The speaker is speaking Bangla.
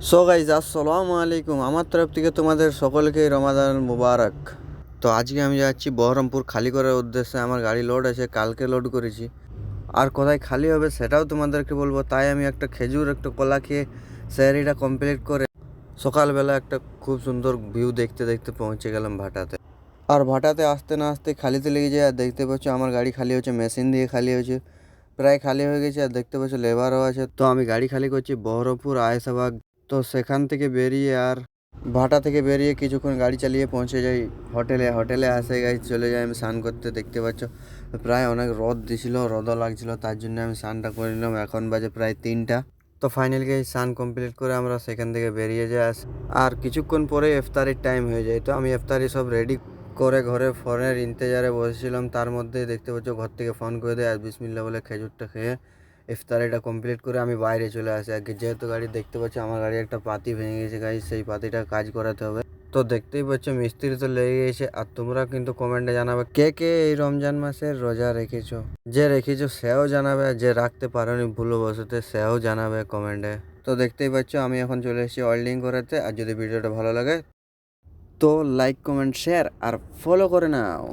সো গাইজ আসসালামু আলাইকুম, আমার তরফ থেকে তোমাদের সকলকে রমাদান মুবারক। তো আজকে আমি যাচ্ছি বহরমপুর খালি করার উদ্দেশ্যে। আমার গাড়ি লোড আছে, কালকে লোড করেছি। আর কোথায় খালি হবে সেটাও তোমাদেরকে বলবো। তাই আমি একটা খেজুর একটা কলা খেয়ে স্যারিটা কমপ্লিট করে সকালবেলা একটা খুব সুন্দর ভিউ দেখতে দেখতে পৌঁছে গেলাম ভাটাতে। আর ভাটাতে আসতে না আসতে খালিতে লেগে যায়। আর দেখতে পাচ্ছ আমার গাড়ি খালি হচ্ছে, মেশিন দিয়ে খালি হয়েছে, প্রায় খালি হয়ে গেছে। আর দেখতে পাচ্ছ লেবারও আছে। তো আমি গাড়ি খালি করছি বহরমপুর আয়েশাবাগ। তো সেখান থেকে বেরিয়ে আর ভাটা থেকে বেরিয়ে কিছুক্ষণ গাড়ি চালিয়ে পৌঁছে যাই হোটেলে। হোটেলে আসে গাড়ি চলে যাই আমি স্নান করতে। দেখতে পাচ্ছ প্রায় অনেক রোদ দিছিল, রোদও লাগছিল, তার জন্য আমি স্নানটা করে নিলাম। এখন বাজে প্রায় 3টা। তো ফাইনালি এই স্নান কমপ্লিট করে আমরা সেখান থেকে বেরিয়ে যাই। আর কিছুক্ষণ পরে ইফতারির টাইম হয়ে যায়। তো আমি ইফতারি সব রেডি করে ঘরে ফোনের ইন্তজারে বসেছিলাম। তার মধ্যে দেখতে পাচ্ছ ঘর থেকে ফোন করে দেয়। আর বিসমিল্লাহ বলে খেজুরটা খেয়ে ইফতারিটা কমপ্লিট করে আমি বাইরে চলে আসি। আগে যেহেতু গাড়ি দেখতে পাচ্ছি আমার গাড়ি একটা পাতি ভেঙে গেছে গাড়ি, সেই পাতিটা কাজ করাতে হবে। তো দেখতেই পাচ্ছ মিস্ত্রি তো লেগে গেছে। আর তোমরা কিন্তু কমেন্টে জানাবে কে কে এই রমজান মাসের রোজা রেখেছো। যে রেখেছো সেও জানাবে, যে রাখতে পারোনি ভুলবশত সেও জানাবে কমেন্টে। তো দেখতেই পাচ্ছ আমি এখন চলে এসেছি ওয়েল্ডিং করাতে। আর যদি ভিডিওটা ভালো লাগে তো লাইক কমেন্ট শেয়ার আর ফলো করে নাও।